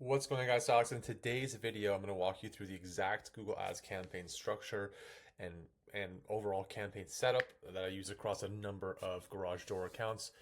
What's going on, guys? Alex. In today's video, I'm going to walk you through the exact Google Ads campaign structure and overall campaign setup that I use across a number of garage door accounts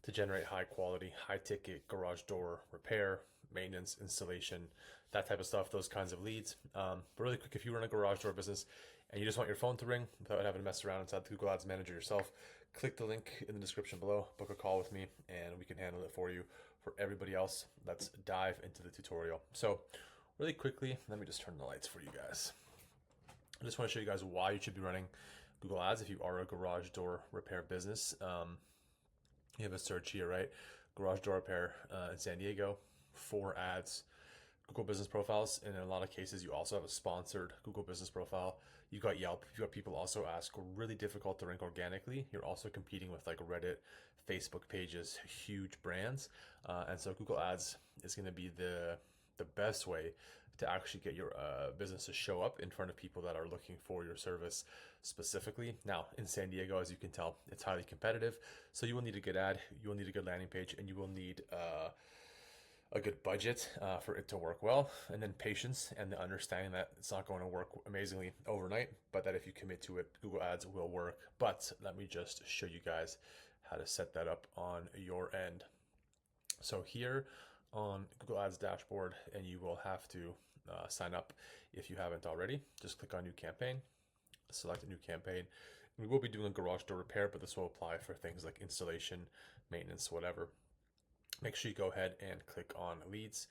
to generate high quality, high ticket garage door repair, maintenance, installation, that type of stuff, those kinds of leads. But really quick, if you run a garage door business and you just want your phone to ring without having to mess around inside the Google Ads Manager yourself, click the link in the description below, book a call with me, and we can handle it for you. For everybody else, let's dive into the tutorial. So really quickly, let me just turn the lights for you guys. I just want to show you guys why you should be running Google Ads if you are a garage door repair business. You have a search here, right? Garage door repair in San Diego, 4 ads, Google business profiles, and in a lot of cases, you also have a sponsored Google business profile. You've got Yelp. You've got people also ask, really difficult to rank organically. You're also competing with like Reddit, Facebook pages, huge brands, and so Google Ads is going to be the best way to actually get your business to show up in front of people that are looking for your service specifically. Now, in San Diego, as you can tell, it's highly competitive. So you will need a good ad, you will need a good landing page, and you will need a good budget for it to work well, and then patience and the understanding that it's not going to work amazingly overnight, but that if you commit to it, Google Ads will work. But let me just show you guys how to set that up on your end. So here on Google Ads dashboard, and you will have to sign up if you haven't already. Just click on new campaign, select a new campaign. We will be doing a garage door repair, but this will apply for things like installation, maintenance, whatever. Make sure you go ahead and click on leads.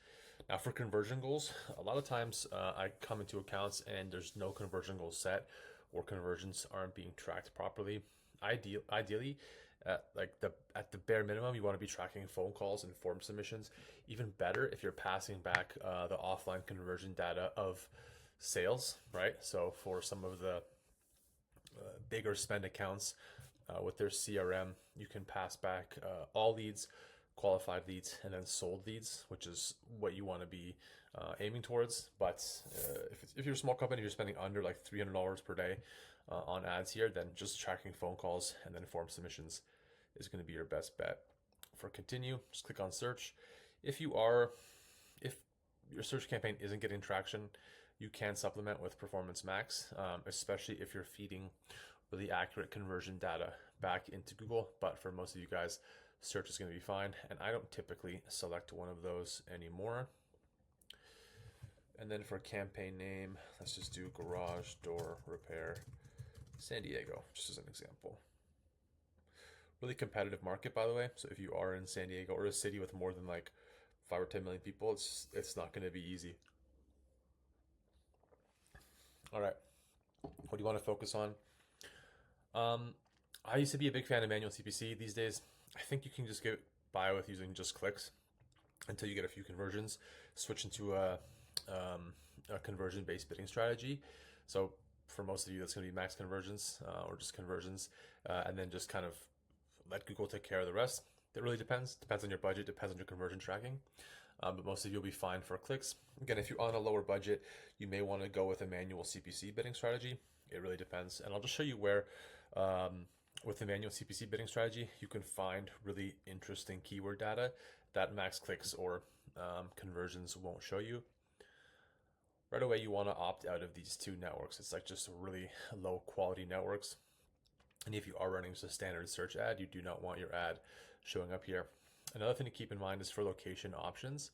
Now for conversion goals, a lot of times I come into accounts and there's no conversion goals set, or conversions aren't being tracked properly. Ideally, at the bare minimum, you want to be tracking phone calls and form submissions. Even better if you're passing back the offline conversion data of sales, right? So for some of the bigger spend accounts with their CRM, you can pass back all leads, qualified leads, and then sold leads, which is what you want to be aiming towards. But if you're a small company, if you're spending under like $300 per day on ads here, then just tracking phone calls and then form submissions is going to be your best bet. For continue, just click on search. If your search campaign isn't getting traction, you can supplement with Performance Max, especially if you're feeding really accurate conversion data back into Google. But for most of you guys, search is going to be fine, and I don't typically select one of those anymore. And then for campaign name, let's just do Garage Door Repair San Diego, just as an example. Really competitive market, by the way. So if you are in San Diego or a city with more than like 5 or 10 million people, it's not going to be easy. All right, what do you want to focus on? I used to be a big fan of manual CPC. These days, I think you can just get by with using just clicks until you get a few conversions. Switch into a conversion-based bidding strategy. So for most of you, that's going to be max conversions or just conversions, and then just kind of let Google take care of the rest. It really depends. Depends on your budget, depends on your conversion tracking. But most of you will be fine for clicks. Again, if you're on a lower budget, you may want to go with a manual CPC bidding strategy. It really depends. And I'll just show you where, with the manual CPC bidding strategy, you can find really interesting keyword data that max clicks or conversions won't show you. Right away, you want to opt out of these 2 networks. It's like just really low quality networks. And if you are running just a standard search ad, you do not want your ad showing up here. Another thing to keep in mind is for location options,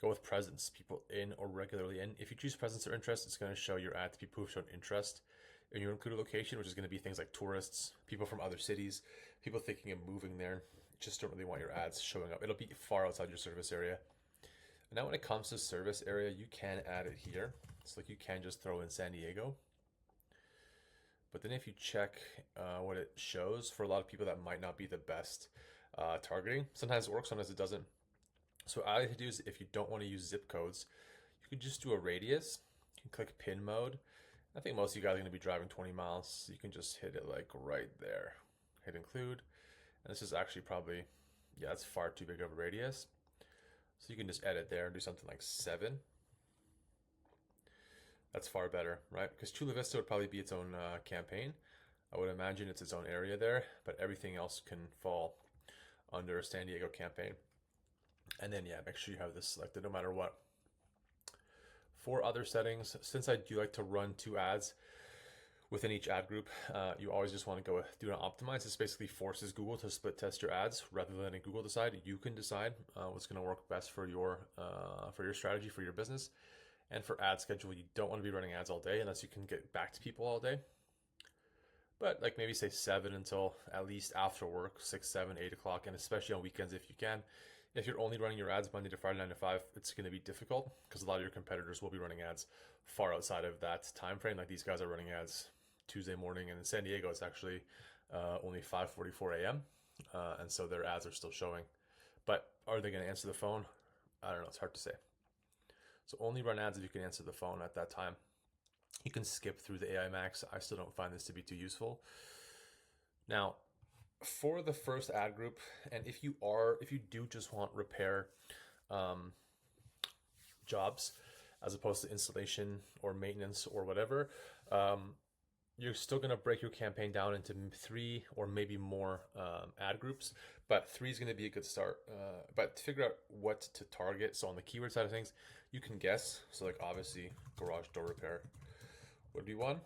go with presence, people in or regularly in. If you choose presence or interest, it's going to show your ad to people who've shown interest in your included location, which is going to be things like tourists, people from other cities, people thinking of moving there. Just don't really want your ads showing up. It'll be far outside your service area. And now when it comes to service area, you can add it here. So like you can just throw in San Diego. But then if you check what it shows, for a lot of people that might not be the best targeting. Sometimes it works, sometimes it doesn't. So what I like to do is, if you don't want to use zip codes, you can just do a radius. You can click pin mode. I think most of you guys are going to be driving 20 miles. So you can just hit it like right there. Hit include. And this is actually probably, yeah, it's far too big of a radius. So you can just edit there and do something like 7. That's far better, right? Because Chula Vista would probably be its own campaign. I would imagine it's its own area there, but everything else can fall under a San Diego campaign. And then, yeah, make sure you have this selected no matter what. For other settings, since I do like to run 2 ads within each ad group, you always just want to go with do not optimize. This basically forces Google to split test your ads rather than letting Google decide. You can decide what's going to work best for your strategy, for your business. And for ad schedule, you don't want to be running ads all day unless you can get back to people all day. But like maybe say 7 until at least after work, 6, 7, 8 o'clock, and especially on weekends if you can. If you're only running your ads Monday to Friday, 9 to 5, it's going to be difficult because a lot of your competitors will be running ads far outside of that time frame. Like these guys are running ads Tuesday morning, and in San Diego, it's actually only 5:44 a.m. And so their ads are still showing. But are they going to answer the phone? I don't know. It's hard to say. So only run ads if you can answer the phone at that time. You can skip through the AI Max. I still don't find this to be too useful. Now, for the first ad group, and if you do just want repair jobs as opposed to installation or maintenance or whatever, you're still going to break your campaign down into 3 or maybe more ad groups, but 3 is going to be a good start. But to figure out what to target, so on the keyword side of things, you can guess. So like obviously garage door repair would be one.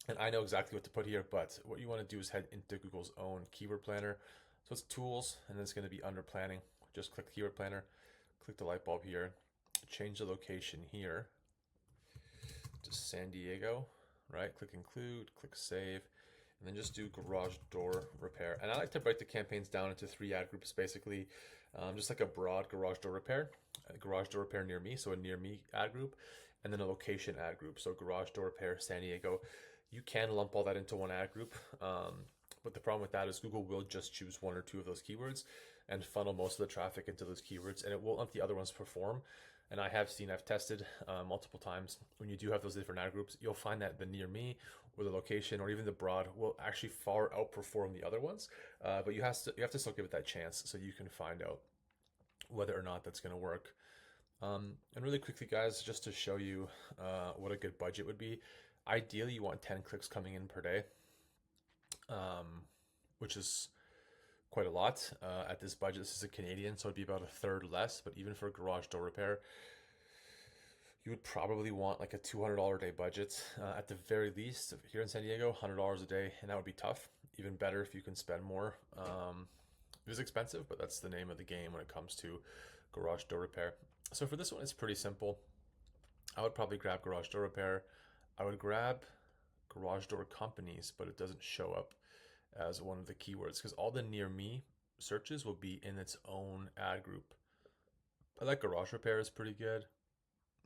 And I know exactly what to put here, but what you want to do is head into Google's own keyword planner. So it's tools, and then it's going to be under planning. Just click keyword planner, click the light bulb here, change the location here to San Diego, right? Click include, click save, and then just do garage door repair. And I like to break the campaigns down into 3 ad groups, basically, just like a broad garage door repair near me, so a near me ad group, and then a location ad group, so garage door repair San Diego. You can lump all that into one ad group, but the problem with that is Google will just choose 1 or 2 of those keywords and funnel most of the traffic into those keywords, and it will let the other ones perform. And I've tested multiple times, when you do have those different ad groups, you'll find that the near me or the location or even the broad will actually far outperform the other ones. But you have to still give it that chance so you can find out whether or not that's going to work. And really quickly, guys, just to show you what a good budget would be. Ideally, you want 10 clicks coming in per day, which is quite a lot at this budget. This is a Canadian, so it'd be about a third less. But even for garage door repair, you would probably want like a $200 a day budget at the very least. Here in San Diego, $100 a day, and that would be tough. Even better if you can spend more. It is expensive, but that's the name of the game when it comes to garage door repair. So for this one, it's pretty simple. I would probably grab garage door repair. I would grab garage door companies, but it doesn't show up as one of the keywords because all the near me searches will be in its own ad group. I like garage repair is pretty good.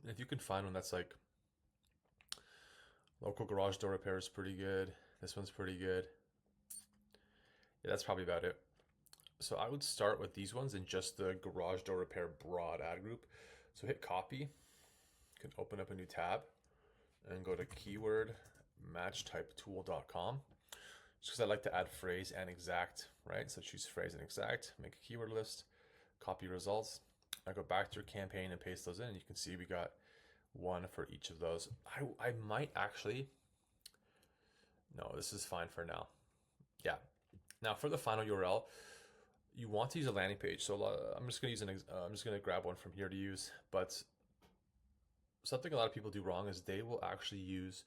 And if you can find one that's like local garage door repair is pretty good. This one's pretty good. Yeah, that's probably about it. So I would start with these ones in just the garage door repair broad ad group. So hit copy. You can open up a new tab and go to keywordmatchtypetool.com. Just because I like to add phrase and exact, right? So choose phrase and exact, make a keyword list, copy results. I go back to your campaign and paste those in, and you can see we got 1 for each of those. I might actually, no, this is fine for now. Yeah. Now for the final URL, you want to use a landing page. So I'm just going to grab one from here to use, but something a lot of people do wrong is they will actually use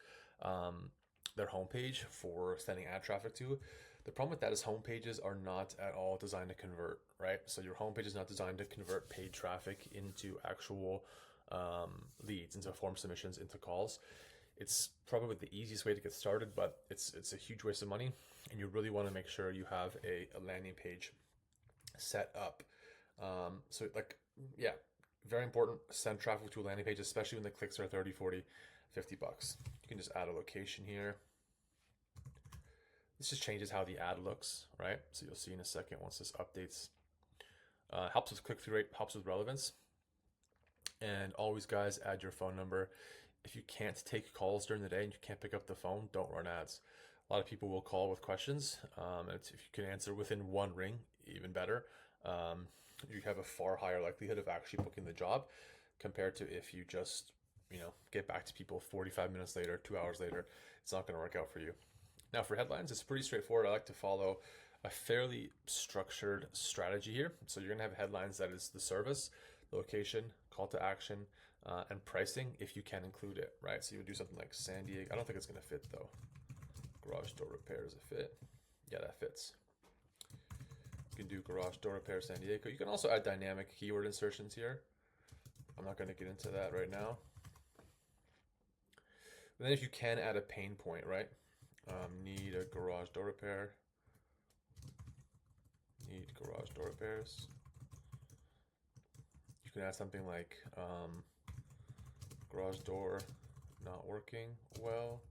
their homepage for sending ad traffic to. The problem with that is homepages are not at all designed to convert, right? So your homepage is not designed to convert paid traffic into actual leads, into form submissions, into calls. It's probably the easiest way to get started, but it's a huge waste of money, and you really want to make sure you have a landing page set up. So like, yeah, very important, send traffic to a landing page, especially when the clicks are 30, 40, $50. You can just add a location here. This just changes how the ad looks, right? So you'll see in a second once this updates. Helps with click-through rate, helps with relevance. And always, guys, add your phone number. If you can't take calls during the day and you can't pick up the phone, don't run ads. A lot of people will call with questions, and if you can answer within 1 ring, even better. You have a far higher likelihood of actually booking the job compared to if you just, get back to people 45 minutes later, 2 hours later. It's not going to work out for you. Now for headlines, it's pretty straightforward. I like to follow a fairly structured strategy here. So you're going to have headlines that is the service, the location, call to action, and pricing if you can include it, right? So you would do something like San Diego. I don't think it's going to fit though. Garage door repair, does it fit? Yeah, that fits. You can do garage door repair San Diego. You can also add dynamic keyword insertions here. I'm not going to get into that right now. And then if you can add a pain point, right? Need a garage door repair. Need garage door repairs. You can add something like garage door not working well.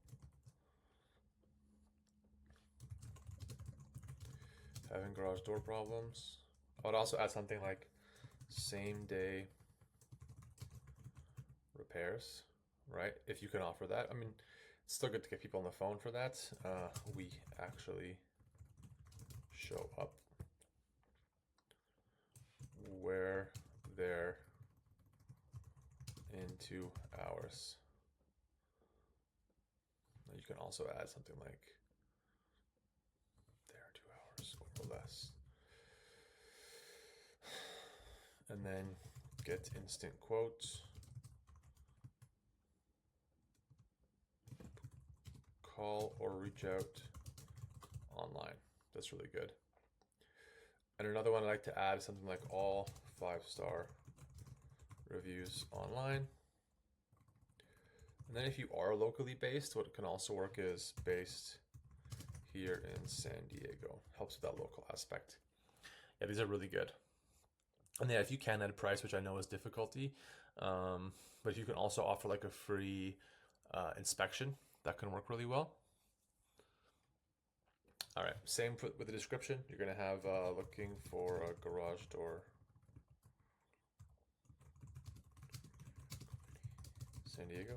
Having garage door problems. I would also add something like same day repairs, right? If you can offer that. I mean, it's still good to get people on the phone for that. We actually show up where they're in 2 hours. You can also add something like there 2 hours or less. And then get instant quotes. Call or reach out online. That's really good. And another one I like to add is something like all 5-star reviews online. And then if you are locally based, what can also work is based here in San Diego. Helps with that local aspect. Yeah, these are really good. And yeah, if you can add a price, which I know is difficulty, but if you can also offer like a free inspection, that can work really well. All right, same with the description. You're gonna have looking for a garage door San Diego.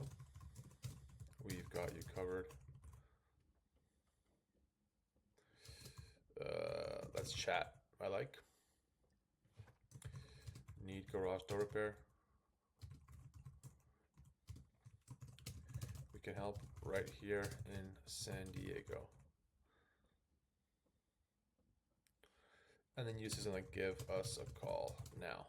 We've got you covered. Let's chat. I like. Need garage door repair. We can help right here in San Diego. And then use something like give us a call now.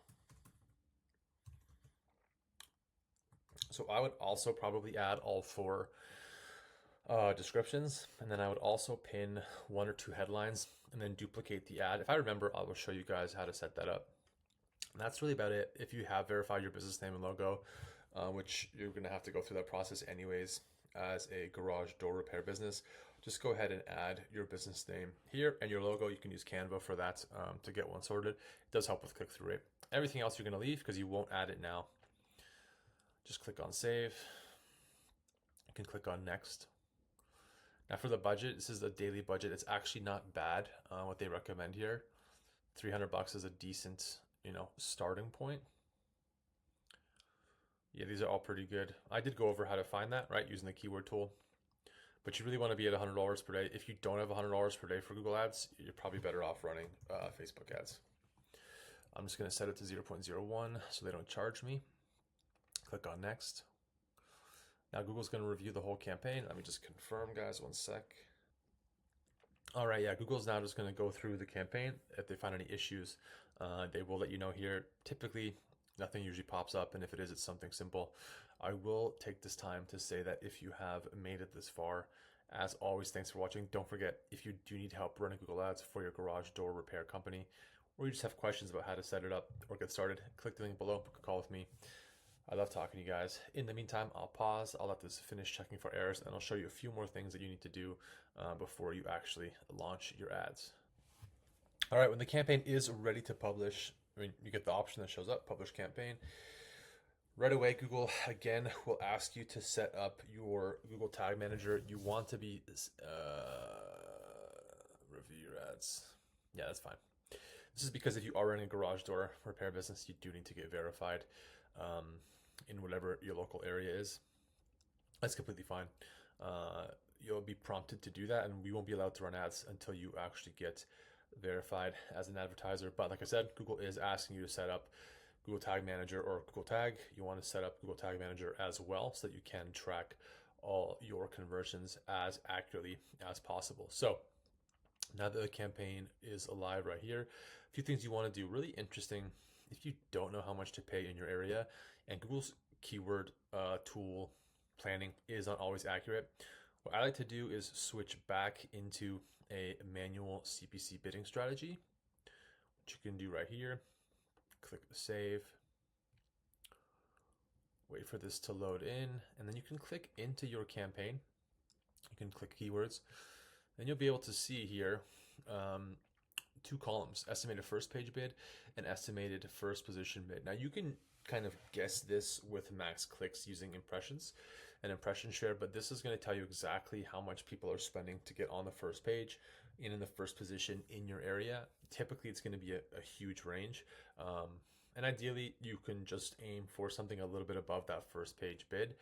So I would also probably add all 4 descriptions, and then I would also pin 1 or 2 headlines and then duplicate the ad. If I remember, I will show you guys how to set that up. And that's really about it. If you have verified your business name and logo, which you're going to have to go through that process anyways as a garage door repair business, just go ahead and add your business name here and your logo. You can use Canva for that to get one sorted. It does help with click-through rate. Everything else you're going to leave because you won't add it now. Just click on save. You can click on next. Now for the budget, this is a daily budget. It's actually not bad what they recommend here. $300 is a decent, starting point. Yeah, these are all pretty good. I did go over how to find that, right, using the keyword tool. But you really want to be at $100 per day. If you don't have $100 per day for Google Ads, you're probably better off running Facebook ads. I'm just going to set it to 0.01 so they don't charge me. Click on next. Now Google's going to review the whole campaign. Let me just confirm, guys, 1 sec. All right, yeah, Google's now just going to go through the campaign. If they find any issues, they will let you know here. Typically, nothing usually pops up, and if it is, it's something simple. I will take this time to say that if you have made it this far, as always, thanks for watching. Don't forget, if you do need help running Google Ads for your garage door repair company, or you just have questions about how to set it up or get started, click the link below, book a call with me. I love talking to you guys. In the meantime, I'll pause. I'll let this finish checking for errors, and I'll show you a few more things that you need to do before you actually launch your ads. All right, when the campaign is ready to publish, you get the option that shows up, publish campaign. Right away, Google, again, will ask you to set up your Google Tag Manager. You want to be, review your ads. Yeah, that's fine. This is because if you are running a garage door repair business, you do need to get verified in whatever your local area is. That's completely fine. You'll be prompted to do that, and we won't be allowed to run ads until you actually get verified as an advertiser. But like I said, Google is asking you to set up Google Tag Manager or Google Tag. You want to set up Google Tag Manager as well so that you can track all your conversions as accurately as possible. So now that the campaign is live right here, a few things you want to do. Really interesting if you don't know how much to pay in your area, and Google's keyword tool planning is not always accurate, what I like to do is switch back into a manual CPC bidding strategy, which you can do right here. Click save, wait for this to load in, and then you can click into your campaign. You can click keywords, and you'll be able to see here two columns: estimated first page bid and estimated first position bid. Now you can kind of guess this with max clicks using impressions and impression share, but this is going to tell you exactly how much people are spending to get on the first page and in the first position in your area. Typically it's going to be a huge range, and ideally you can just aim for something a little bit above that first page bid,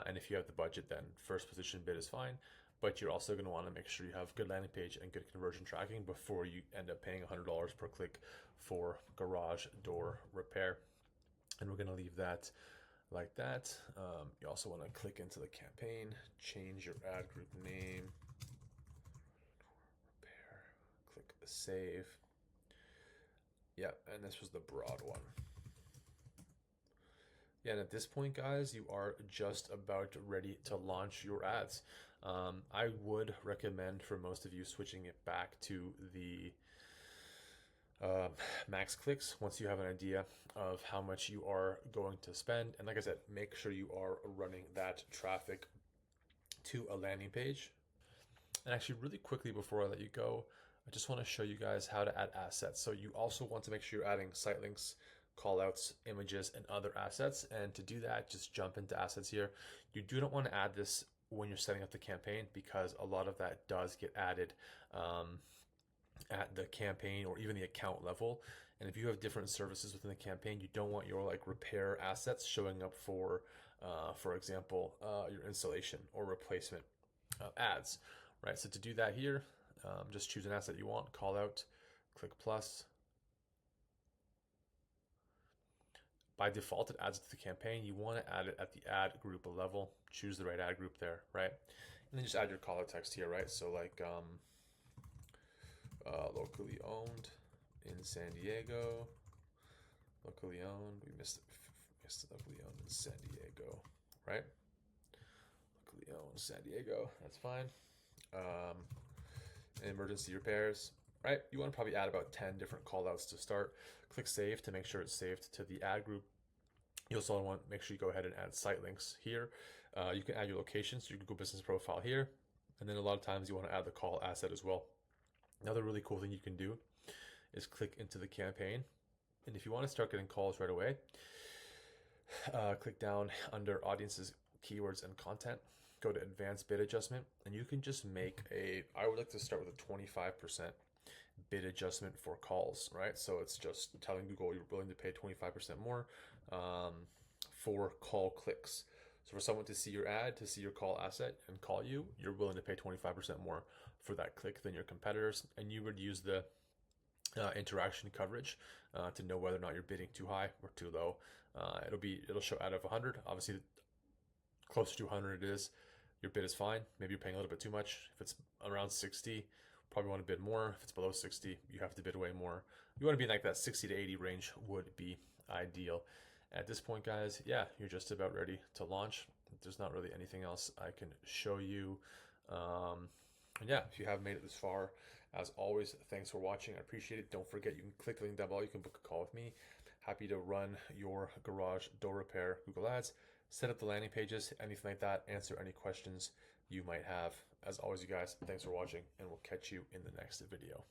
and if you have the budget, then first position bid is fine. But you're also going to want to make sure you have good landing page and good conversion tracking before you end up paying $100 per click for garage door repair. And we're going to leave that like that. You also want to click into the campaign, change your ad group name, repair, click save. Yeah, and this was the broad one. Yeah, and at this point, guys, you are just about ready to launch your ads. I would recommend for most of you switching it back to the max clicks once you have an idea of how much you are going to spend. And like I said, make sure you are running that traffic to a landing page. And actually, really quickly before I let you go, I just want to show you guys how to add assets. So you also want to make sure you're adding site links, callouts, images, and other assets. And to do that, just jump into assets here. You do not want to add this when you're setting up the campaign, because a lot of that does get added at the campaign or even the account level. And if you have different services within the campaign, you don't want your like repair assets showing up for example, your installation or replacement ads, right? So to do that here, just choose an asset you want, call out, click plus. By default, it adds it to the campaign. You want to add it at the ad group level. Choose the right ad group there, right? And then just add your call out text here, right? So like locally owned in San Diego. Locally owned. We missed locally owned in San Diego, right? Locally owned San Diego. That's fine. Emergency repairs, right? You want to probably add about 10 different callouts to start. Click save to make sure it's saved to the ad group. You also want to make sure you go ahead and add site links here. You can add your location, so your Google Business Profile here. And then a lot of times you want to add the call asset as well. Another really cool thing you can do is click into the campaign. And if you want to start getting calls right away, click down under audiences, keywords, and content. Go to advanced bid adjustment, and you can just make I would like to start with a 25% bid adjustment for calls, right? So it's just telling Google you're willing to pay 25% more for call clicks. So for someone to see your ad, to see your call asset and call you, you're willing to pay 25% more for that click than your competitors. And you would use the interaction coverage to know whether or not you're bidding too high or too low. It'll show out of 100. Obviously, closer to 100 it is, your bid is fine. Maybe you're paying a little bit too much. If it's around 60, probably want to bid more. If it's below 60, you have to bid way more. You want to be in like that 60 to 80 range would be ideal. At this point, guys, yeah, you're just about ready to launch. There's not really anything else I can show you. And yeah, if you haven't made it this far, as always, thanks for watching. I appreciate it. Don't forget, you can click the link down below. You can book a call with me. Happy to run your garage door repair Google Ads, set up the landing pages, anything like that, answer any questions you might have. As always, you guys, thanks for watching, and we'll catch you in the next video.